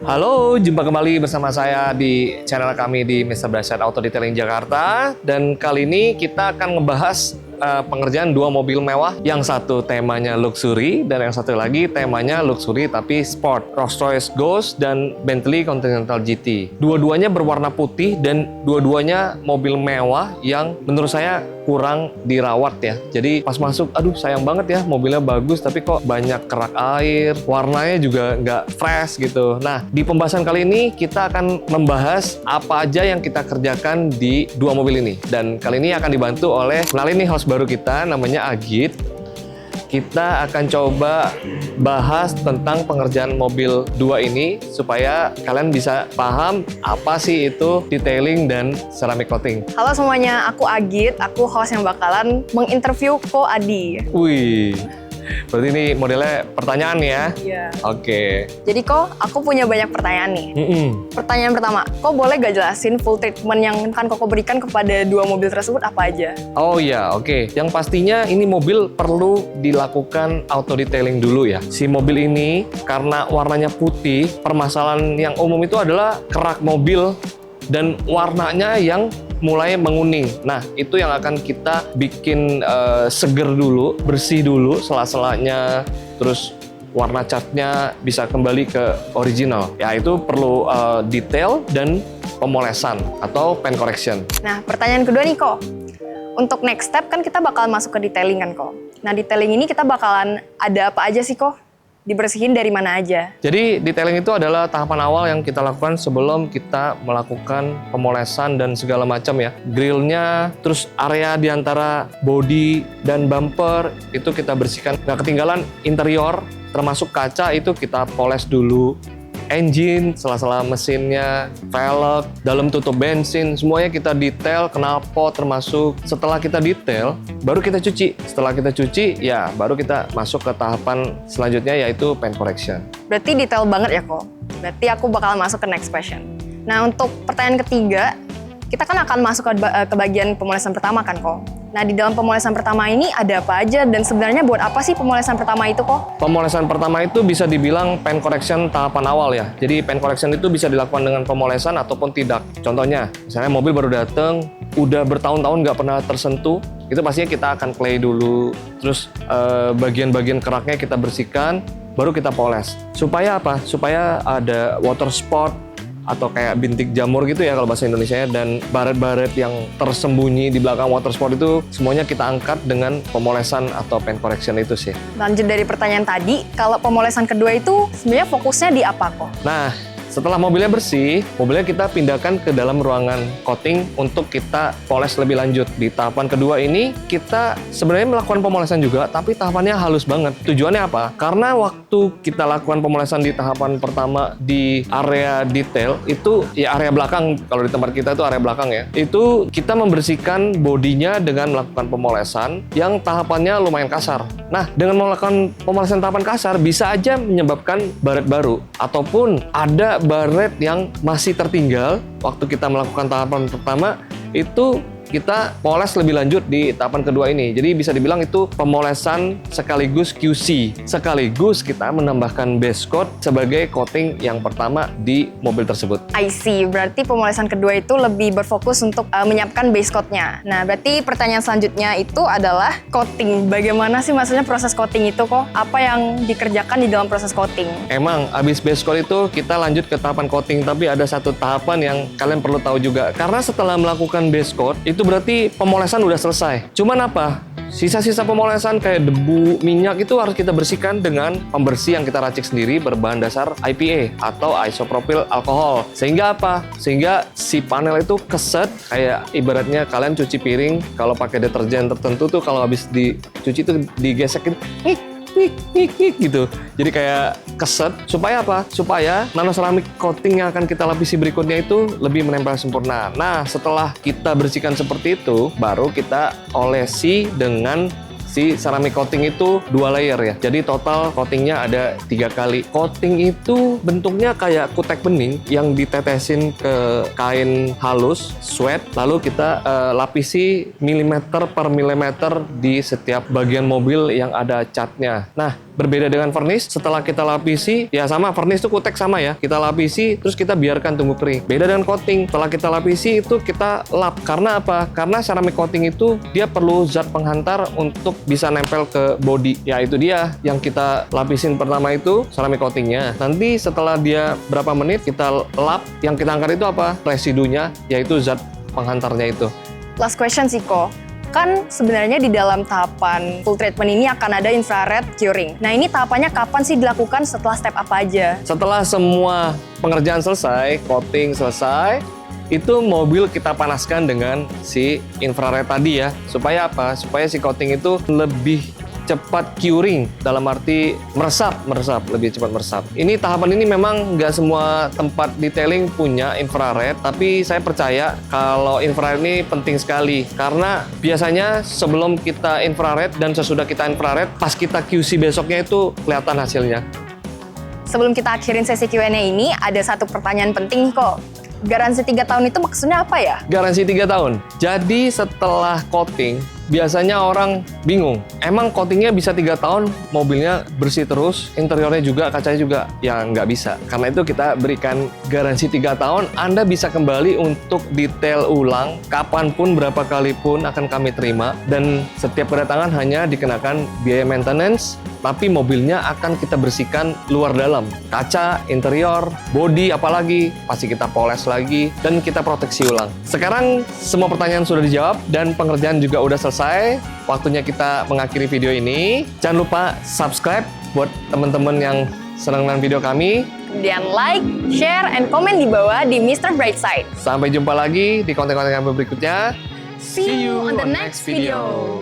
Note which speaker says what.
Speaker 1: Halo, jumpa kembali bersama saya di channel kami di Mr. Bradshaw Auto Detailing Jakarta. Dan kali ini kita akan ngebahas pengerjaan dua mobil mewah. Yang satu temanya luxury dan yang satu lagi temanya luxury tapi sport. Rolls-Royce Ghost dan Bentley Continental GT. Dua-duanya berwarna putih dan dua-duanya mobil mewah yang menurut saya kurang dirawat ya. Jadi pas masuk, aduh sayang banget ya, mobilnya bagus tapi kok banyak kerak air, warnanya juga nggak fresh gitu. Nah, di pembahasan kali ini kita akan membahas apa aja yang kita kerjakan di dua mobil ini. Dan kali ini akan dibantu oleh, kenalin nih host baru kita, namanya Agit. Kita akan coba bahas tentang pengerjaan mobil dua ini supaya kalian bisa paham apa sih itu detailing dan ceramic coating.
Speaker 2: Halo semuanya, aku Agit, aku host yang bakalan menginterview Ko Adi.
Speaker 1: Wih, berarti ini modelnya pertanyaan ya?
Speaker 2: Iya.
Speaker 1: Oke.
Speaker 2: Jadi Ko, aku punya banyak pertanyaan nih. Pertanyaan pertama, Ko boleh gak jelasin full treatment yang akan Koko berikan kepada dua mobil tersebut apa aja?
Speaker 1: Oh iya, oke. Yang pastinya ini mobil perlu dilakukan auto detailing dulu ya. Si mobil ini karena warnanya putih, permasalahan yang umum itu adalah kerak mobil dan warnanya yang mulai menguning. Nah, itu yang akan kita bikin seger dulu, bersih dulu sela-selanya, terus warna catnya bisa kembali ke original. Ya, itu perlu detail dan pemolesan atau paint correction.
Speaker 2: Nah, pertanyaan kedua nih Ko. Untuk next step kan kita bakalan masuk ke detailing kan Ko. Nah, detailing ini kita bakalan ada apa aja sih Ko? Dibersihin dari mana aja?
Speaker 1: Jadi detailing itu adalah tahapan awal yang kita lakukan sebelum kita melakukan pemolesan dan segala macam ya. Grillnya, terus area di antara bodi dan bumper itu kita bersihkan. Nggak ketinggalan interior, termasuk kaca itu kita poles dulu. Engine, sela-sela mesinnya, velg, dalam tutup bensin, semuanya kita detail, knalpot termasuk. Setelah kita detail, baru kita cuci. Setelah kita cuci, ya baru kita masuk ke tahapan selanjutnya yaitu paint correction.
Speaker 2: Berarti detail banget ya Ko. Berarti aku bakalan masuk ke next question. Nah, untuk pertanyaan ketiga, kita kan akan masuk ke bagian pemolesan pertama kan Ko. Nah, di dalam pemolesan pertama ini ada apa aja dan sebenarnya buat apa sih pemolesan pertama itu Ko?
Speaker 1: Pemolesan pertama itu bisa dibilang paint correction tahapan awal ya. Jadi paint correction itu bisa dilakukan dengan pemolesan ataupun tidak. Contohnya, misalnya mobil baru datang, udah bertahun-tahun nggak pernah tersentuh, itu pastinya kita akan clay dulu. Terus bagian-bagian keraknya kita bersihkan, baru kita poles. Supaya apa? Supaya ada water spot atau kayak bintik jamur gitu ya kalau bahasa Indonesianya, dan baret-baret yang tersembunyi di belakang water spot itu semuanya kita angkat dengan pemolesan atau paint correction itu sih.
Speaker 2: Lanjut dari pertanyaan tadi, kalau pemolesan kedua itu sebenarnya fokusnya di apa Ko?
Speaker 1: Nah, setelah mobilnya bersih, mobilnya kita pindahkan ke dalam ruangan coating untuk kita poles lebih lanjut. Di tahapan kedua ini, kita sebenarnya melakukan pemolesan juga, tapi tahapannya halus banget. Tujuannya apa? Karena waktu kita lakukan pemolesan di tahapan pertama di area detail, itu ya area belakang, kalau di tempat kita itu area belakang ya, itu kita membersihkan bodinya dengan melakukan pemolesan yang tahapannya lumayan kasar. Nah, dengan melakukan pemolesan tahapan kasar, bisa aja menyebabkan baret baru, ataupun ada baret yang masih tertinggal waktu kita melakukan tahapan pertama, itu kita poles lebih lanjut di tahapan kedua ini. Jadi bisa dibilang itu pemolesan sekaligus QC. Sekaligus kita menambahkan base coat sebagai coating yang pertama di mobil tersebut.
Speaker 2: I see, berarti pemolesan kedua itu lebih berfokus untuk menyiapkan base coat-nya. Nah, berarti pertanyaan selanjutnya itu adalah coating. Bagaimana sih maksudnya proses coating itu kok? Apa yang dikerjakan di dalam proses coating?
Speaker 1: Emang abis base coat itu kita lanjut ke tahapan coating, tapi ada satu tahapan yang kalian perlu tahu juga. Karena setelah melakukan base coat, itu berarti pemolesan udah selesai. Cuman apa? Sisa-sisa pemolesan kayak debu, minyak itu harus kita bersihkan dengan pembersih yang kita racik sendiri berbahan dasar IPA atau isopropyl alkohol. Sehingga apa? Sehingga si panel itu keset, kayak ibaratnya kalian cuci piring kalau pakai deterjen tertentu tuh kalau habis dicuci itu digesekin gitu. Jadi kayak keset. Supaya apa? Supaya nanoceramic coating yang akan kita lapisi berikutnya itu lebih menempel sempurna. Nah, setelah kita bersihkan seperti itu, baru kita olesi dengan si ceramic coating itu 2 layer ya. Jadi total coatingnya ada 3 kali. Coating itu bentuknya kayak kutek bening yang ditetesin ke kain halus, sweat, lalu kita lapisi milimeter per milimeter di setiap bagian mobil yang ada catnya. Nah, Berbeda dengan vernis, setelah kita lapisi, ya sama, vernis itu kutek sama ya. Kita lapisi, terus kita biarkan tunggu kering. Beda dengan coating, setelah kita lapisi itu kita lap. Karena apa? Karena ceramic coating itu dia perlu zat penghantar untuk bisa nempel ke body. Ya itu dia yang kita lapisin pertama itu ceramic coatingnya. Nanti setelah dia berapa menit kita lap, yang kita angkat itu apa? Residunya, yaitu zat penghantarnya itu.
Speaker 2: Last question sih kok. Kan sebenarnya di dalam tahapan full treatment ini akan ada infrared curing. Nah ini tahapannya kapan sih dilakukan, setelah step apa aja?
Speaker 1: Setelah semua pengerjaan selesai, coating selesai, itu mobil kita panaskan dengan si infrared tadi ya. Supaya apa? Supaya si coating itu lebih cepat curing, dalam arti meresap, lebih cepat meresap. Ini tahapan ini memang nggak semua tempat detailing punya infrared, tapi saya percaya kalau infrared ini penting sekali karena biasanya sebelum kita infrared dan sesudah kita infrared, pas kita QC besoknya itu kelihatan hasilnya.
Speaker 2: Sebelum kita akhirin sesi Q&A ini, ada satu pertanyaan penting kok. Garansi 3 tahun itu maksudnya apa ya?
Speaker 1: Garansi 3 tahun. Jadi setelah coating, biasanya orang bingung. Emang coatingnya bisa 3 tahun, mobilnya bersih terus, interiornya juga, kacanya juga? Ya nggak bisa. Karena itu kita berikan garansi 3 tahun, Anda bisa kembali untuk detail ulang, kapanpun, berapa kali pun akan kami terima. Dan setiap kedatangan hanya dikenakan biaya maintenance, tapi mobilnya akan kita bersihkan luar dalam. Kaca, interior, bodi, apalagi, pasti kita poles lagi, dan kita proteksi ulang. Sekarang semua pertanyaan sudah dijawab, dan pengerjaan juga udah selesai. Waktunya kita mengakhiri video ini. Jangan lupa subscribe buat teman-teman yang senang dengan video kami.
Speaker 2: Kemudian like, share, and komen di bawah di Mr. Brightside.
Speaker 1: Sampai jumpa lagi di konten-konten kami berikutnya.
Speaker 2: See you on the next video.